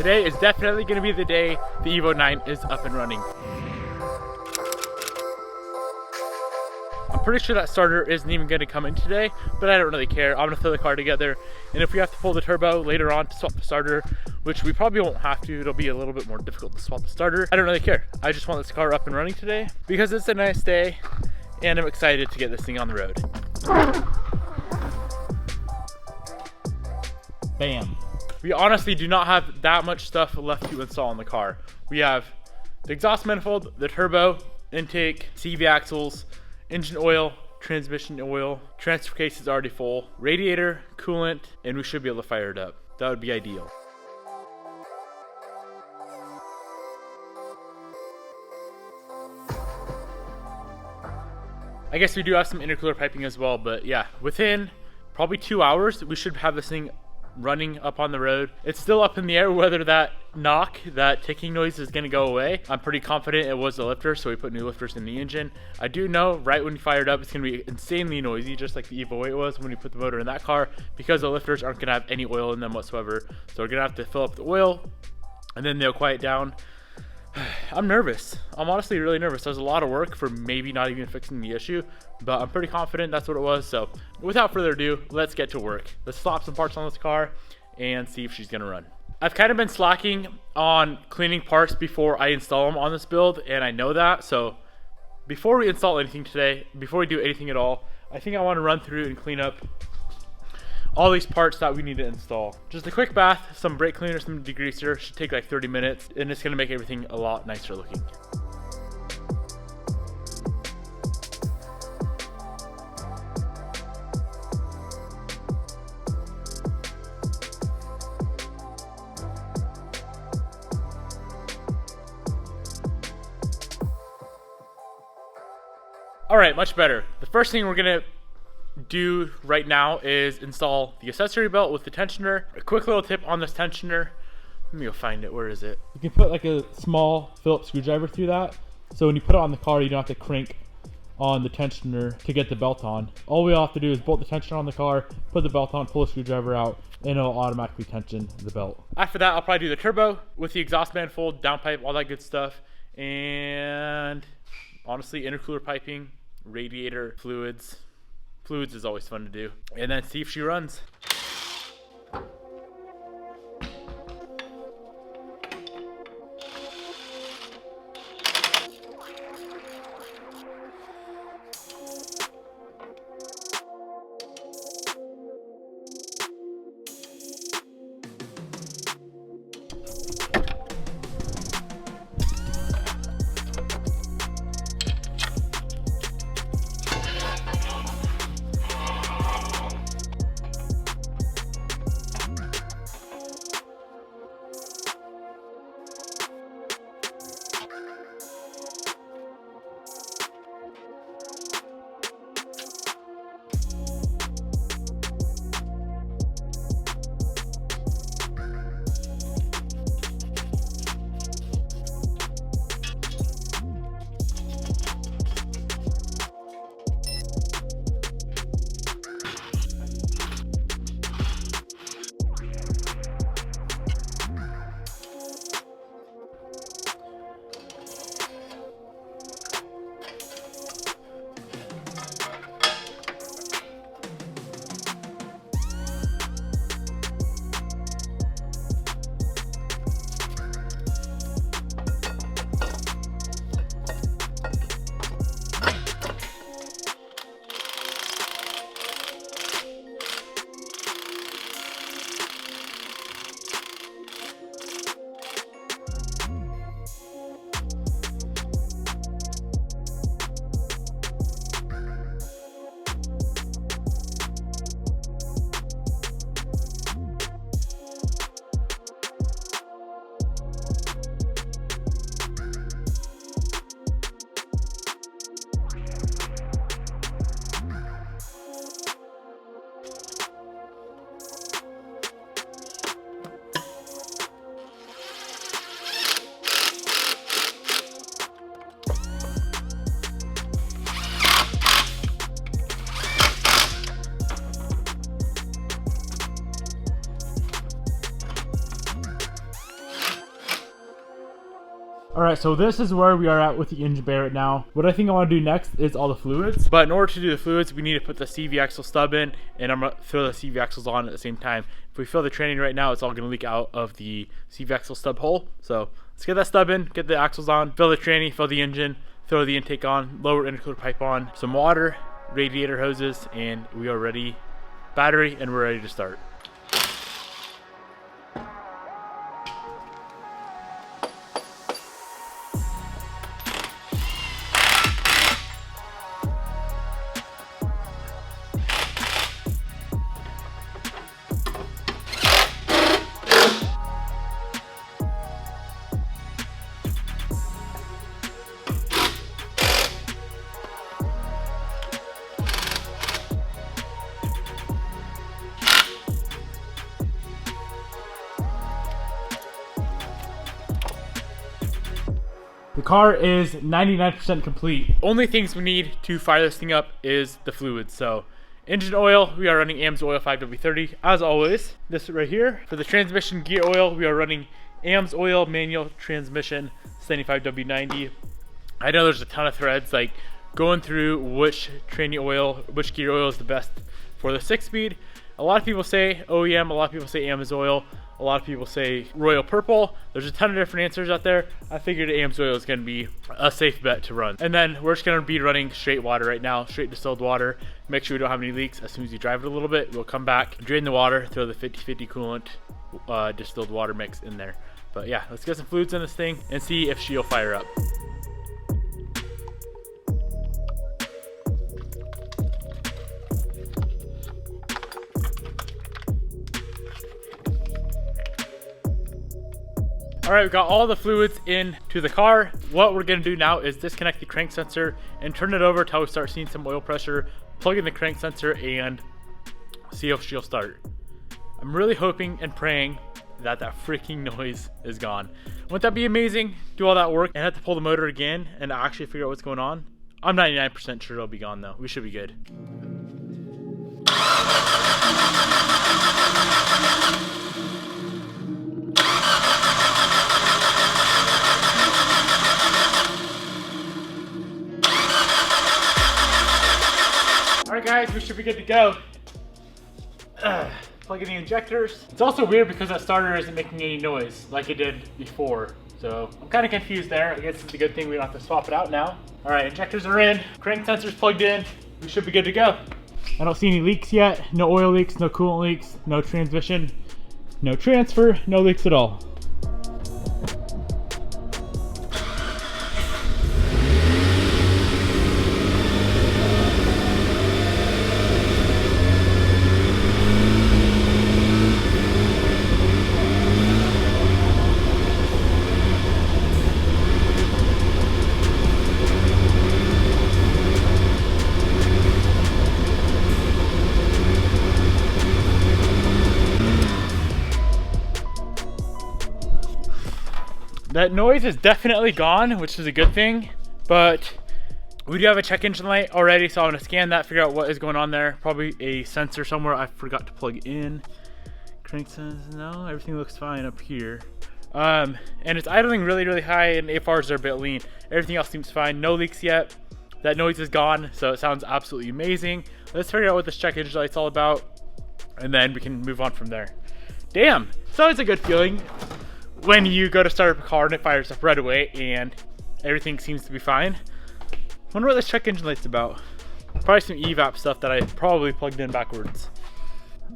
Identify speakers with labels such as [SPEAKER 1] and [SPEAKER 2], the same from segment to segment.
[SPEAKER 1] Today is definitely going to be the day the Evo IX is up and running. I'm pretty sure that starter isn't even going to come in today, but I don't really care. I'm going to throw the car together, and if we have to pull the turbo later on to swap the starter, which we probably won't have to, it'll be a little bit more difficult to swap the starter. I don't really care. I just want this car up and running today because it's a nice day, and I'm excited to get this thing on the road. Bam. We honestly do not have that much stuff left to install in the car. We have the exhaust manifold, the turbo, intake, CV axles, engine oil, transmission oil, transfer case is already full, radiator, coolant, and we should be able to fire it up. That would be ideal. I guess we do have some intercooler piping as well, but yeah, within probably 2 hours, we should have this thing running up on the road. It's still up in the air whether that knock, that ticking noise is going to go away. I'm pretty confident it was the lifter, so we put new lifters in the engine. I do know right when you fire it up, it's going to be insanely noisy, just like the Evo 8 was when you put the motor in that car, because the lifters aren't going to have any oil in them whatsoever. So we're going to have to fill up the oil, and then they'll quiet down. I'm nervous. I'm honestly really nervous. There's a lot of work for maybe not even fixing the issue, but I'm pretty confident that's what it was. So without further ado, let's get to work. Let's slap some parts on this car and see if she's gonna run. I've kind of been slacking on cleaning parts before I install them on this build, and I know that. So before we install anything today, before we do anything at all, I think I want to run through and clean up all these parts that we need to install. Just a quick bath, some brake cleaner, some degreaser, should take like 30 minutes, and it's gonna make everything a lot nicer looking. All right, much better. The first thing we're gonna do right now is install the accessory belt with the tensioner. A quick little tip on this tensioner. Let me go find it. Where is it? You can put like a small Phillips screwdriver through that. So when you put it on the car, you don't have to crank on the tensioner to get the belt on. All we have to do is bolt the tensioner on the car, put the belt on, pull the screwdriver out, and it'll automatically tension the belt. After that, I'll probably do the turbo with the exhaust manifold, downpipe, all that good stuff. And honestly, intercooler piping, radiator, fluids. Fluids is always fun to do. And then see if she runs. All right, so this is where we are at with the engine bay right now. What I think I want to do next is all the fluids. But in order to do the fluids, we need to put the CV axle stub in, and I'm gonna throw the CV axles on at the same time. If we fill the tranny right now, it's all gonna leak out of the CV axle stub hole. So let's get that stub in, get the axles on, fill the tranny, fill the engine, throw the intake on, lower intercooler pipe on, some water, radiator hoses, and we are ready. Battery, and we're ready to start. The car is 99% complete. Only things we need to fire this thing up is the fluids. So engine oil, we are running AMS oil 5W30 as always. This right here. For the transmission gear oil, we are running AMS oil manual transmission 75W90. I know there's a ton of threads like going through which tranny oil, which gear oil is the best for the 6-speed. A lot of people say OEM, a lot of people say AMS oil. A lot of people say Royal Purple. There's a ton of different answers out there. I figured AMS oil is gonna be a safe bet to run. And then we're just gonna be running straight water right now, straight distilled water. Make sure we don't have any leaks. As soon as you drive it a little bit, we'll come back, drain the water, throw the 50-50 coolant distilled water mix in there. But yeah, let's get some fluids in this thing and see if she'll fire up. All right, we got all the fluids into the car. What we're gonna do now is disconnect the crank sensor and turn it over until we start seeing some oil pressure, plug in the crank sensor and see if she'll start. I'm really hoping and praying that that freaking noise is gone. Wouldn't that be amazing? Do all that work and have to pull the motor again and actually figure out what's going on? I'm 99% sure it'll be gone though. We should be good. Alright guys, we should be good to go. Plug in the injectors. It's also weird because that starter isn't making any noise like it did before. So I'm kind of confused there. I guess it's a good thing we don't have to swap it out now. Alright, injectors are in. Crank sensor's plugged in. We should be good to go. I don't see any leaks yet. No oil leaks, no coolant leaks, no transmission, no transfer, no leaks at all. That noise is definitely gone, which is a good thing, but we do have a check engine light already, so I'm gonna scan that, figure out what is going on there. Probably a sensor somewhere I forgot to plug in. Crank sensor, no, everything looks fine up here. And it's idling really, really high, and AFRs are a bit lean. Everything else seems fine, no leaks yet. That noise is gone, so it sounds absolutely amazing. Let's figure out what this check engine light's all about, and then we can move on from there. Damn, it's always a good feeling when you go to start up a car and it fires up right away and everything seems to be fine. Wonder what this check engine light's about. Probably some evap stuff that I probably plugged in backwards.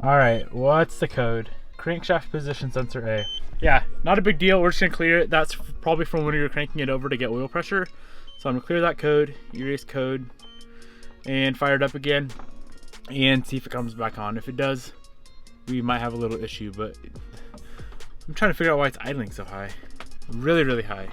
[SPEAKER 1] All right, what's the code? Crankshaft position sensor A. Yeah, not a big deal. We're just gonna clear it. That's probably from when you're cranking it over to get oil pressure. So I'm gonna clear that code, erase code, and fire it up again and see if it comes back on. If it does, we might have a little issue, but I'm trying to figure out why it's idling so high. Really, really high.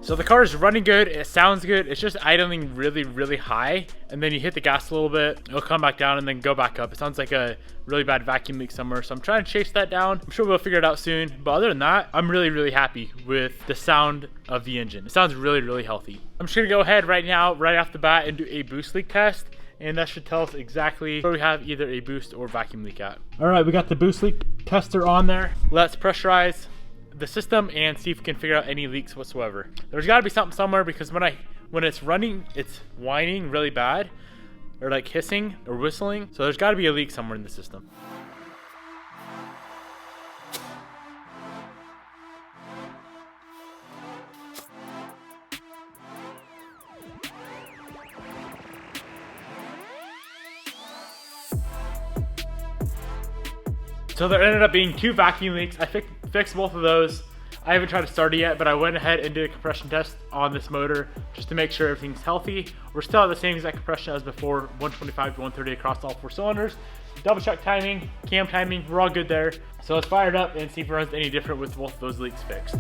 [SPEAKER 1] So the car car is running good, it sounds good, it's just idling really, really high, and then you hit the gas a little bit, it'll come back down and then go back up. It sounds like a really bad vacuum leak somewhere, so I'm trying to chase that down. I'm sure we'll figure it out soon, but other than that, I'm really, really happy with the sound of the engine. It sounds really, really healthy. I'm just gonna go ahead right now, right off the bat, and do a boost leak test, and that should tell us exactly where we have either a boost or vacuum leak at. All right, we got the boost leak tester on there. Let's pressurize the system and see if we can figure out any leaks whatsoever. There's got to be something somewhere, because when it's running, it's whining really bad, or like hissing or whistling. So there's got to be a leak somewhere in the system. So there ended up being 2 vacuum leaks. I fixed both of those. I haven't tried to start it yet, but I went ahead and did a compression test on this motor just to make sure everything's healthy. We're still at the same exact compression as before, 125 to 130 across all 4 cylinders. Double check timing, cam timing, we're all good there. So let's fire it up and see if it runs any different with both of those leaks fixed.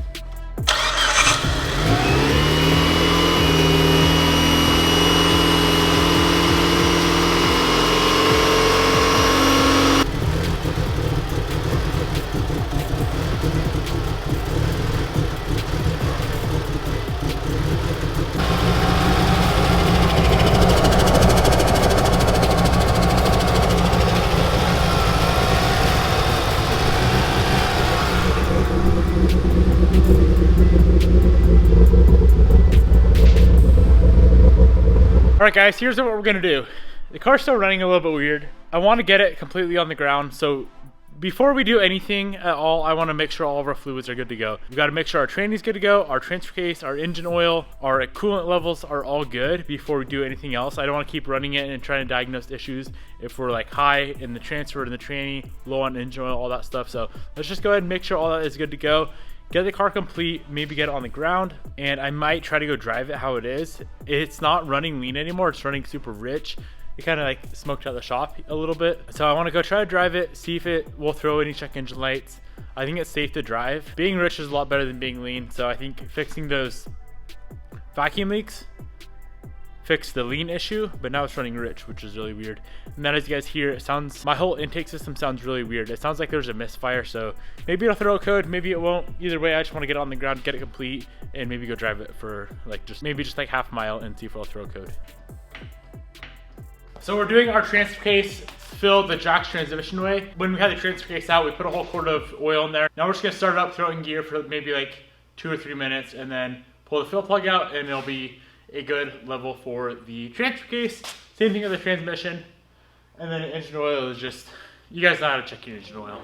[SPEAKER 1] All right guys, here's what we're gonna do. The car's still running a little bit weird. I wanna get it completely on the ground, so before we do anything at all, I wanna make sure all of our fluids are good to go. We've gotta make sure our tranny's good to go, our transfer case, our engine oil, our coolant levels are all good before we do anything else. I don't wanna keep running it and trying to diagnose issues if we're like high in the transfer and the tranny, low on engine oil, all that stuff. So let's just go ahead and make sure all that is good to go. Get the car complete, maybe get it on the ground, and I might try to go drive it how it is. It's not running lean anymore, it's running super rich. It kind of like smoked out the shop a little bit. So I want to go try to drive it, see if it will throw any check engine lights. I think it's safe to drive. Being rich is a lot better than being lean, so I think fixing those vacuum leaks fixed the lean issue, but now it's running rich, which is really weird. And then as you guys hear, it sounds, my whole intake system sounds really weird. It sounds like there's a misfire, so maybe it'll throw a code, maybe it won't. Either way, I just want to get it on the ground, get it complete, and maybe go drive it for like just like half a mile and see if it'll throw a code. So we're doing our transfer case fill the Jack's transmission way. When we had the transfer case out, we put a whole quart of oil in there. Now we're just gonna start it up, throw it in gear for maybe like 2 or 3 minutes, and then pull the fill plug out, and it'll be a good level for the transfer case. Same thing with the transmission. And then engine oil is just, you guys know how to check your engine oil.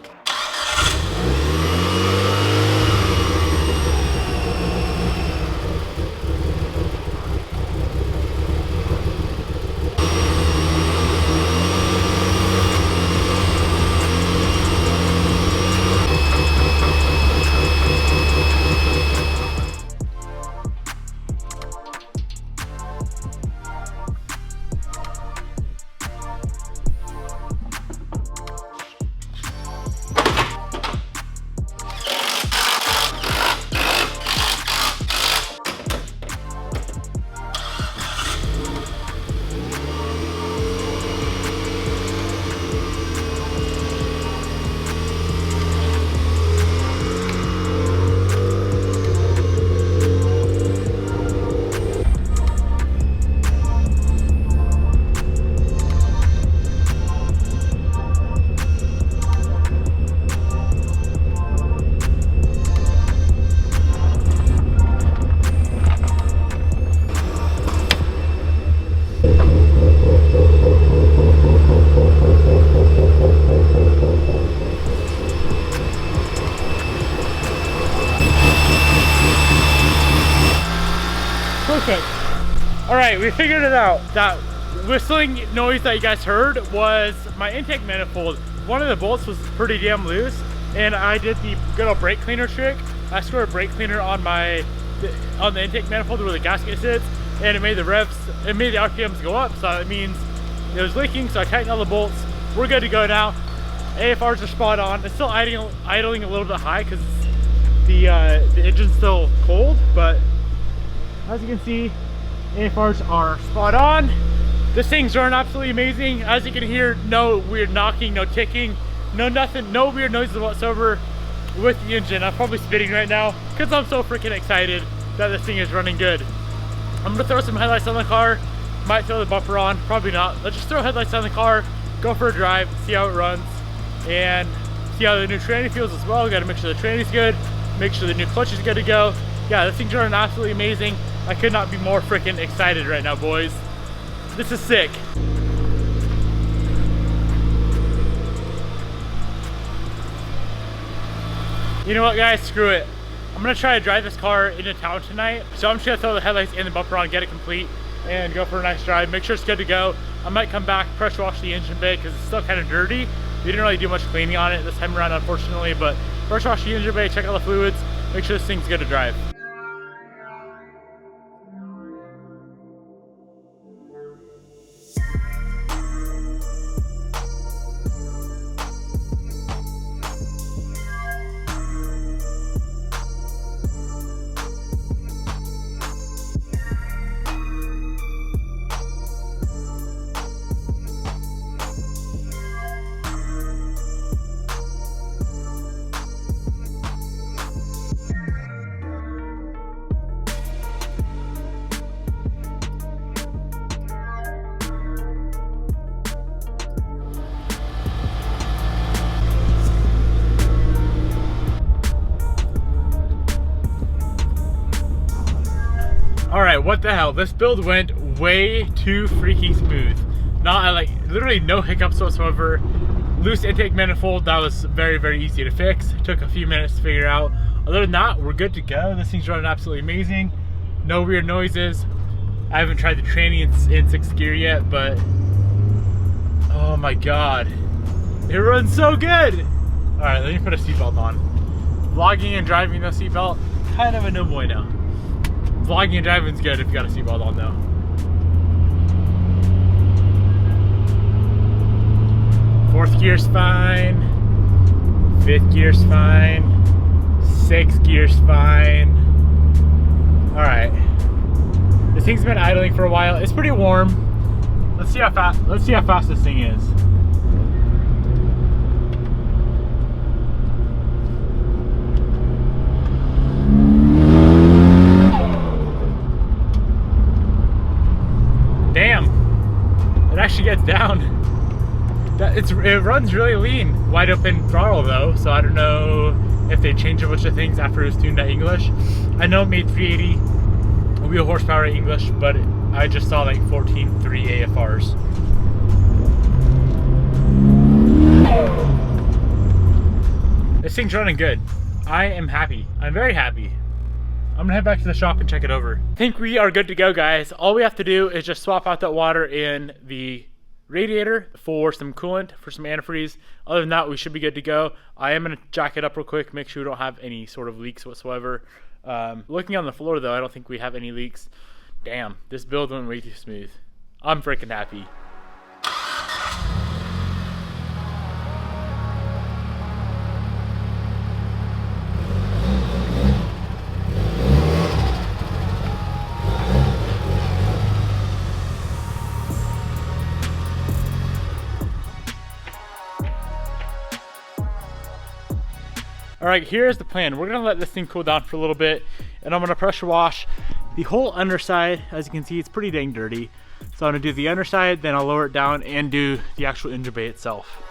[SPEAKER 1] Perfect. All right, we figured it out. That whistling noise that you guys heard was my intake manifold. One of the bolts was pretty damn loose, and I did the good old brake cleaner trick. I scored a brake cleaner on the intake manifold where the gasket sits, and it made the RPMs go up, so it means it was leaking, so I tightened all the bolts. We're good to go now. AFRs are spot on. It's still idling a little bit high because the engine's still cold, but As you can see, AFRs are spot on. This thing's running absolutely amazing. As you can hear, no weird knocking, no ticking, no nothing, no weird noises whatsoever with the engine. I'm probably spitting right now because I'm so freaking excited that this thing is running good. I'm gonna throw some headlights on the car. Might throw the bumper on, probably not. Let's just throw headlights on the car, go for a drive, see how it runs, and see how the new tranny feels as well. We gotta make sure the tranny's good, make sure the new clutch is good to go. Yeah, this thing's running absolutely amazing. I could not be more freaking excited right now, boys. This is sick. You know what, guys? Screw it. I'm gonna try to drive this car into town tonight. So I'm just gonna throw the headlights and the bumper on, get it complete, and go for a nice drive. Make sure it's good to go. I might come back, pressure wash the engine bay because it's still kind of dirty. We didn't really do much cleaning on it this time around, unfortunately, but pressure wash the engine bay, check out the fluids, make sure this thing's good to drive. All right, what the hell? This build went way too freaking smooth. Not like literally no hiccups whatsoever. Loose intake manifold, that was very, very easy to fix. Took a few minutes to figure out. Other than that, we're good to go. This thing's running absolutely amazing. No weird noises. I haven't tried the tranny in 6th gear yet, but oh my God, it runs so good. All right, let me put a seatbelt on. Vlogging and driving no seatbelt, kind of a no bueno. Vlogging and driving's good if you got a seatbelt on though. Fourth gear's fine. 5th gear's fine. 6th gear's fine. Alright. This thing's been idling for a while. It's pretty warm. Let's see how fast this thing is. Damn, it actually gets down. It runs really lean. Wide open throttle though, so I don't know if they changed a bunch of things after it was tuned to English. I know it made 380 wheel horsepower English, but I just saw like 14.3 AFRs. This thing's running good. I am happy. I'm very happy. I'm gonna head back to the shop and check it over. I think we are good to go, guys. All we have to do is just swap out that water in the radiator for some coolant, for some antifreeze. Other than that, we should be good to go. I am gonna jack it up real quick, make sure we don't have any sort of leaks whatsoever. Looking on the floor though, I don't think we have any leaks. Damn, this build went way too smooth. I'm freaking happy. All right, here's the plan. We're gonna let this thing cool down for a little bit, and I'm gonna pressure wash the whole underside. As you can see, it's pretty dang dirty. So I'm gonna do the underside, then I'll lower it down and do the actual engine bay itself.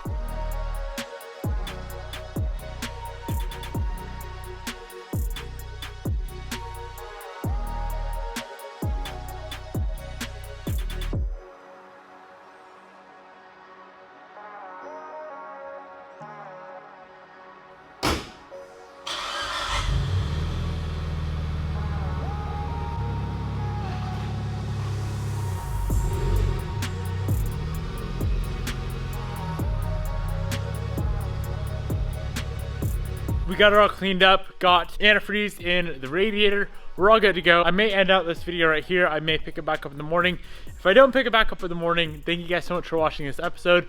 [SPEAKER 1] We got it all cleaned up, got antifreeze in the radiator. We're all good to go. I may end out this video right here. I may pick it back up in the morning. If I don't pick it back up in the morning, thank you guys so much for watching this episode.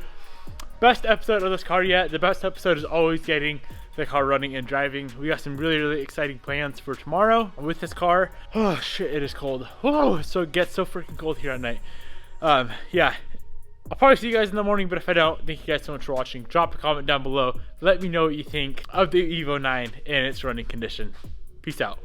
[SPEAKER 1] best episode of this car yet. The best episode is always getting the car running and driving. We got some really exciting plans for tomorrow with this car. Oh shit, it is cold. Oh, so it gets so freaking cold here at night. Yeah, I'll probably see you guys in the morning, but if I don't, thank you guys so much for watching. Drop a comment down below. Let me know what you think of the Evo 9 and its running condition. Peace out.